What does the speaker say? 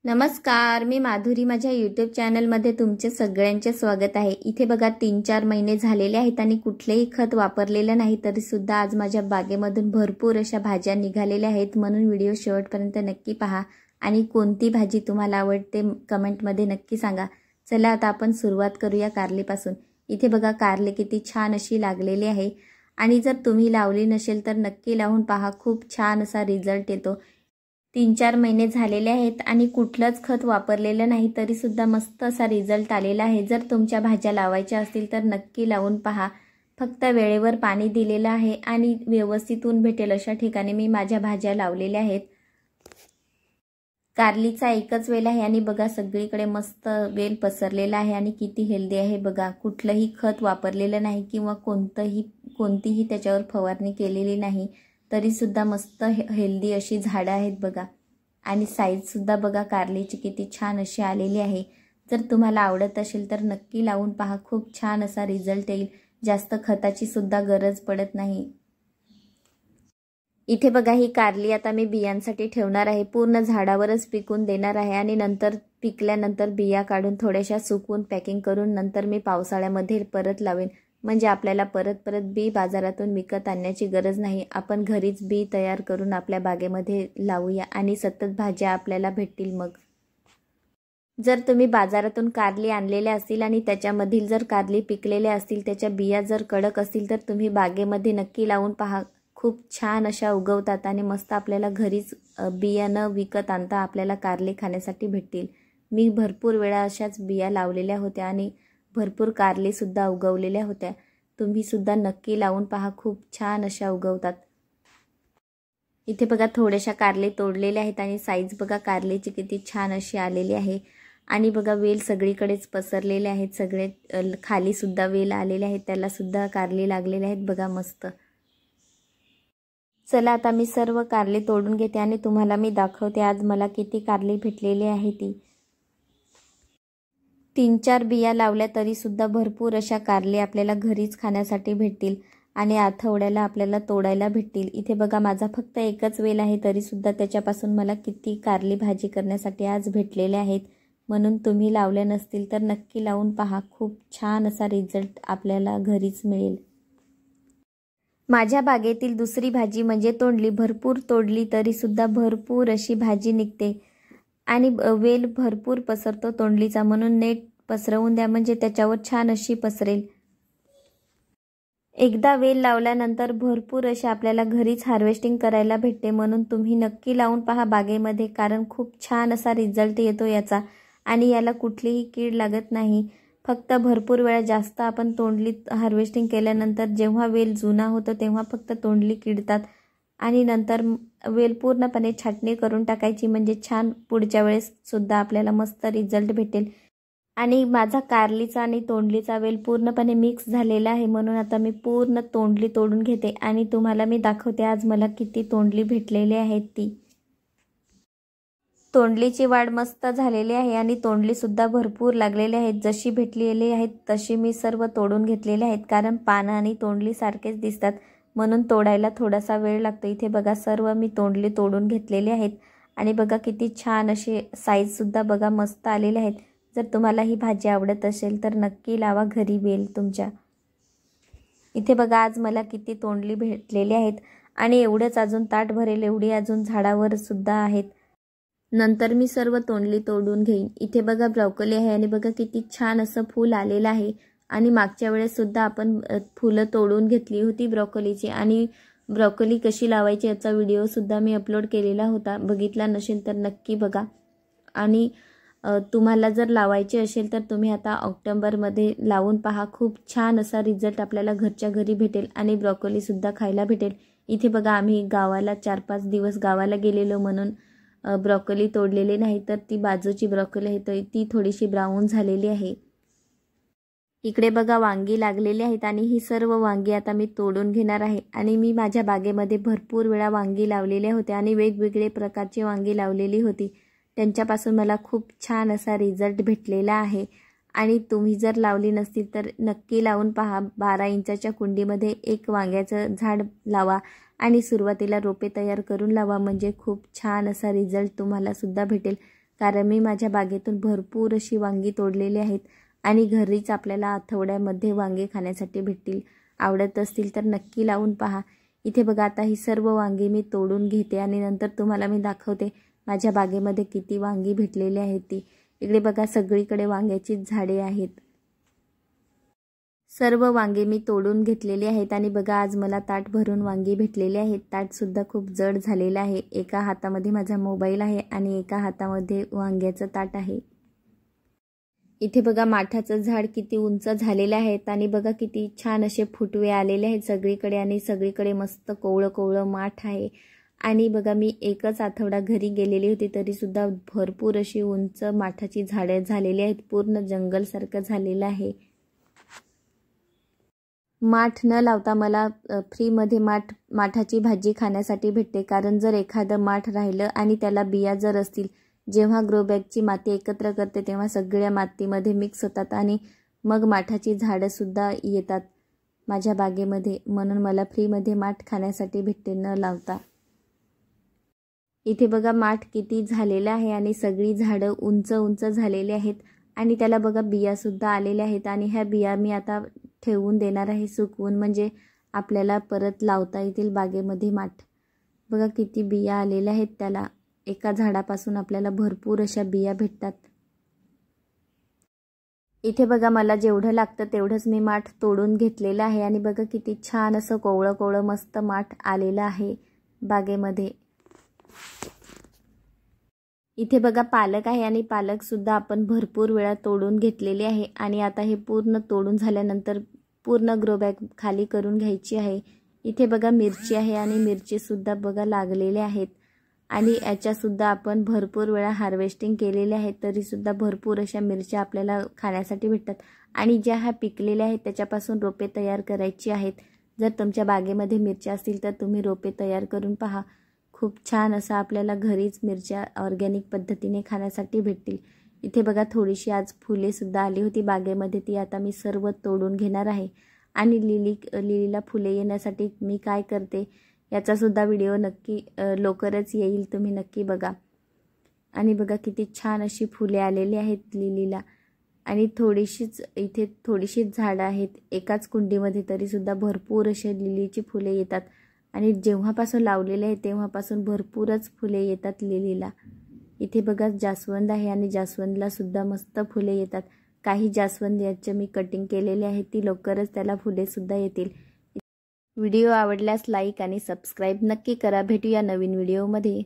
नमस्कार, मी माधुरी माझ्या YouTube चॅनलमध्ये तुमचे सगळ्यांचे स्वागत आहे। इथे बघा 3-4 महिने झालेले आहेत आणि कुठलेही खत वापरलेलं नाही तरी सुद्धा आज माझ्या बागेमधून भरपूर अशा भाज्या निघालेल्या आहेत। म्हणून व्हिडिओ शेवटपर्यंत नक्की पहा आणि कोणती भाजी तुम्हाला आवडते कमेंटमध्ये नक्की सांगा। चला आता आपण सुरुवात करूया कारलीपासून। इथे बघा कारली किती छान अशी लागलेली आहे आणि जर तुम्ही लावली नसेल तर नक्की लावून पहा, खूप छान असा रिझल्ट येतो। 3-4 महिने झालेले आहेत आणि कुठलंच खत वापरलेलं नाही तरी सुद्धा मस्त असा रिझल्ट आलेला आहे। जर तुमच्या भाज्या लावायच्या असतील तर नक्की लावून पहा। फक्त वेळेवर पाणी दिलेलं आहे आणि व्यवस्थित ऊन भेटेल अशा ठिकाणी मी माझ्या भाज्या लावलेल्या आहेत। कारलीचा एकच वेल आहे आणि बघा सगळीकडे मस्त वेल पसरलेला आहे आणि किती हेल्दी आहे बघा। कुठलंही खत वापरलेलं नाही किंवा कोणतीही त्याच्यावर फवारणी केलेली नाही तरी सुद्धा मस्त हेल्दी अशी झाडं आहेत बघा। आणि साईज सुद्धा बघा कारलीची किती छान अशी आलेली आहे। जर तुम्हाला आवडत असेल तर नक्की लावून पहा, खूप छान असा रिझल्ट येईल। जास्त खताची सुद्धा गरज पडत नाही। इथे बघा ही कारली आता मी बियांसाठी ठेवणार आहे। पूर्ण झाडावरच पिकून देणार आहे आणि नंतर पिकल्यानंतर बिया काढून थोड्याशा सुकवून पॅकिंग करून नंतर मी पावसाळ्यामध्ये परत लावेन। म्हणजे आपल्याला परत बी बाजारातून विकत आणण्याची गरज नाही। आपण घरीच बी तयार करून आपल्या बागेमध्ये लावूया आणि सतत भाज्या आपल्याला भेटतील। मग जर तुम्ही बाजारातून कारली आणलेल्या असतील आणि त्याच्यामधील जर कारली पिकलेल्या असतील, त्याच्या बिया जर कडक असतील तर तुम्ही बागेमध्ये नक्की लावून पहा, खूप छान अशा उगवतात आणि मस्त आपल्याला घरीच बिया न विकत आणता आपल्याला कारली खाण्यासाठी भेटतील। मी भरपूर वेळा अशाच बिया लावलेल्या होत्या आणि भरपूर कारली सुद्धा उगवलेल्या होत्या। तुम्ही सुद्धा नक्की लावून पहा, खूप छान अशा उगवतात। इथे बघा थोड्याशा कारली तोडलेल्या आहेत आणि साईज बघा कारलीची किती छान अशी आलेली आहे। आणि बघा वेल सगळीकडेच पसरलेले आहेत, सगळे खाली सुद्धा वेल आलेले आहेत, त्याला सुद्धा कारली लागलेले आहेत बघा मस्त। चला आता मी सर्व कारली तोडून घेते आणि तुम्हाला मी दाखवते आज मला किती कारली भेटलेली आहे ती। 3-4 बिया लावल्या तरी सुद्धा भरपूर अशा कारली आपल्याला घरीच खाण्यासाठी भेटतील आणि आठवड्याला आपल्याला तोडायला भेटतील। इथे बघा माझा फक्त एकच वेल आहे तरी सुद्धा त्याच्यापासून मला किती कारली भाजी करण्यासाठी आज भेटलेले आहेत। म्हणून तुम्ही लावल्या नसतील तर नक्की लावून पहा, खूप छान असा रिझल्ट आपल्याला घरीच मिळेल। माझ्या बागेतील दुसरी भाजी म्हणजे तोंडली। भरपूर तोडली तरी सुद्धा भरपूर अशी भाजी निघते आणि वेल भरपूर पसरतो तोंडलीचा, म्हणून नेट पसरवून द्या म्हणजे त्याच्यावर छान अशी पसरेल। एकदा वेल लावल्यानंतर भरपूर अशा आपल्याला घरीच हार्वेस्टिंग करायला भेटते। म्हणून तुम्ही नक्की लावून पहा बागेमध्ये, कारण खूप छान असा रिझल्ट येतो याचा आणि याला कुठलीही कीड लागत नाही। फक्त भरपूर वेळा जास्त आपण तोंडली हार्वेस्टिंग केल्यानंतर जेव्हा वेल जुना होतो तेव्हा फक्त तोंडली किडतात आणि नंतर वेल पूर्णपणे छाटणी करून टाकायची, म्हणजे छान पुढच्या वेळेस सुद्धा आपल्याला मस्त रिझल्ट भेटेल। आणि माझा कारलीचा आणि तोंडलीचा वेल पूर्णपणे मिक्स झालेला आहे, म्हणून आता मी पूर्ण तोंडली तोडून घेते आणि तुम्हाला मी दाखवते आज मला किती तोंडली भेटलेली आहेत ती। तोंडलीची वाढ मस्त झालेली आहे आणि तोंडली सुद्धा भरपूर लागलेली आहेत। जशी भेटलेली आहेत तशी मी सर्व तोडून घेतलेले आहेत, कारण पानं आणि तोंडली सारखेच दिसतात म्हणून तोडायला थोडासा वेळ लागतो। इथे बघा सर्व मी तोंडली तोडून घेतलेली आहेत आणि बघा किती छान असे साईज सुद्धा बघा मस्त आलेले आहेत। जर तुम्हाला ही भाजी आवडत असेल तर नक्की लावा घरी वेल तुमच्या। इथे बघा आज मला किती तोंडली भेटलेली आहेत आणि एवढंच अजून ताट भरेल एवढी अजून झाडावर सुद्धा आहेत। नंतर मी सर्व तोंडली तोडून घेईन। इथे बघा ब्रोकोली आहे आणि बघा किती छान असं फूल आलेलं आहे आणि मागच्या वेळेस सुद्धा आपण फुलं तोडून घेतली होती ब्रोकोलीची आणि ब्रोकोली कशी लावायची याचा व्हिडिओ सुद्धा मी अपलोड केलेला होता, बघितला नसेल तर नक्की बघा। आणि तुम्हाला जर लावायचे असेल तर तुम्ही आता ऑक्टोबरमध्ये लावून पहा, खूप छान असा रिझल्ट आपल्याला घरच्या घरी भेटेल आणि ब्रोकोली सुद्धा खायला भेटेल। इथे बघा आम्ही गावाला 4-5 दिवस गावाला गेलेलो म्हणून ब्रोकोली तोडलेली नाही, तर ती बाजूची ब्रोकोली आहे तर ती थोडीशी ब्राऊन झालेली आहे। इकडे बघा वांगी लागलेली आहेत आणि ही सर्व वांगी आता मी तोडून घेणार आहे। आणि मी माझ्या बागेमध्ये भरपूर वेळा वांगी लावलेल्या होत्या आणि वेगवेगळे प्रकारची वांगी लावलेली होती, त्यांच्यापासून मला खूप छान असा रिझल्ट भेटलेला आहे। आणि तुम्ही जर लावली नसतील तर नक्की लावून पहा। 12 इंचाच्या कुंडीमध्ये एक वांग्याचं झाड लावा आणि सुरुवातीला रोपे तयार करून लावा, म्हणजे खूप छान असा रिझल्ट तुम्हाला सुद्धा भेटेल। कारण मी माझ्या बागेतून भरपूर अशी वांगी तोडलेली आहेत आणि घरीच आपल्याला आठवड्यामध्ये वांगे खाण्यासाठी भेटतील। आवडत असतील तर नक्की लावून पहा। इथे बघा आता ही सर्व वांगी मी तोडून घेते आणि नंतर तुम्हाला मी दाखवते माझ्या बागेमध्ये किती वांगी भेटलेली आहेत ती। इकडे बघा सगळीकडे वांग्याची झाडे आहेत। सर्व वांगे मी तोडून घेतलेले आहेत आणि बघा आज मला ताट भरून वांगी भेटलेले आहेत। ताट सुद्धा खूप जड झालेले आहे। एका हातामध्ये माझा मोबाईल आहे आणि एका हातामध्ये वांग्याचं ताट आहे। इथे बघा माठाचं झाड किती उंच झालेलं आहे आणि बघा किती छान असे फुटवे आलेले आहेत सगळीकडे आणि सगळीकडे मस्त कोवळं कोवळं माठ आहे। आणि बघा मी एकच आठवडा घरी गेलेली होती तरी सुद्धा भरपूर अशी उंच माठाची झाडे झालेली आहेत। पूर्ण जंगलसारखं झालेलं आहे। माठ न लावता मला फ्रीमध्ये माठाची भाजी खाण्यासाठी भेटते, कारण जर एखादं माठ राहिलं आणि त्याला बिया जर असतील, जेव्हा ग्रो बॅगची माती एकत्र करते तेव्हा सगळ्या मातीमध्ये मिक्स होतात आणि मग माठाची झाडं सुद्धा येतात माझ्या बागेमध्ये, म्हणून मला फ्रीमध्ये माठ खाण्यासाठी भेटते न लावता। इथे बघा माठ किती झालेलं आहे आणि सगळी झाडं उंच उंच झालेली आहेत आणि त्याला बघा बिया सुद्धा आलेल्या आहेत आणि ह्या बिया मी आता ठेवून देणार आहे सुकवून, म्हणजे आपल्याला परत लावता येतील बागेमध्ये माठ। बघा किती बिया आलेल्या आहेत त्याला, एका झाडापासून आपल्याला भरपूर अशा बिया भेटतात। इथे बघा मला जेवढं लागतं तेवढंच मी माठ तोडून घेतलेलं आहे आणि बघा किती छान असं कोवळं कोवळं मस्त माठ आलेलं आहे बागेमध्ये। इथे बघा पालक आहे आणि पालक सुद्धा आपण भरपूर वेळा तोडून घेतलेले आहे आणि आता हे पूर्ण तोडून झाल्यानंतर पूर्ण ग्रो बॅग खाली करून घ्यायची आहे। इथे बघा मिरची आहे आणि मिरची सुद्धा बघा लागलेले आहेत आणि याच्या सुद्धा आपण भरपूर वेळा हार्वेस्टिंग केलेले आहे तरी सुद्धा भरपूर अशा मिरच्या आपल्याला खाण्यासाठी भेटतात आणि ज्या ह्या पिकलेल्या आहेत त्याच्यापासून रोपे तयार करायची आहेत। जर तुमच्या बागेमध्ये मिरच्या असतील तर तुम्ही रोपे तयार करून पहा, खूप छान असं आपल्याला घरीच मिरच्या ऑर्गॅनिक पद्धतीने खाण्यासाठी भेटतील। इथे बघा थोडीशी आज फुले सुद्धा आली होती बागेमध्ये, ती आता मी सर्व तोडून घेणार आहे आणि लिलीला फुले येण्यासाठी मी काय करते याचा सुद्धा व्हिडिओ नक्की लवकरच येईल, तुम्ही नक्की बघा। आणि बघा किती छान अशी फुले आलेली आहेत लिलीला आणि इथे थोडीशीच झाडं आहेत एकाच कुंडीमध्ये तरी सुद्धा भरपूर असे लिलीची फुले येतात आणि जेव्हापासून लावलेले आहे तेव्हापासून भरपूरच फुले येतात लिलीला। इथे बघा जास्वंद आहे आणि जास्वंदला सुद्धा मस्त फुले येतात। काही जास्वंद याचे मी कटिंग केलेले आहे, ती लवकरच त्याला फुले सुद्धा येतील। व्हिडिओ आवडल्यास लाईक आणि सबस्क्राईब नक्की करा। भेटूया नवीन व्हिडिओमध्ये।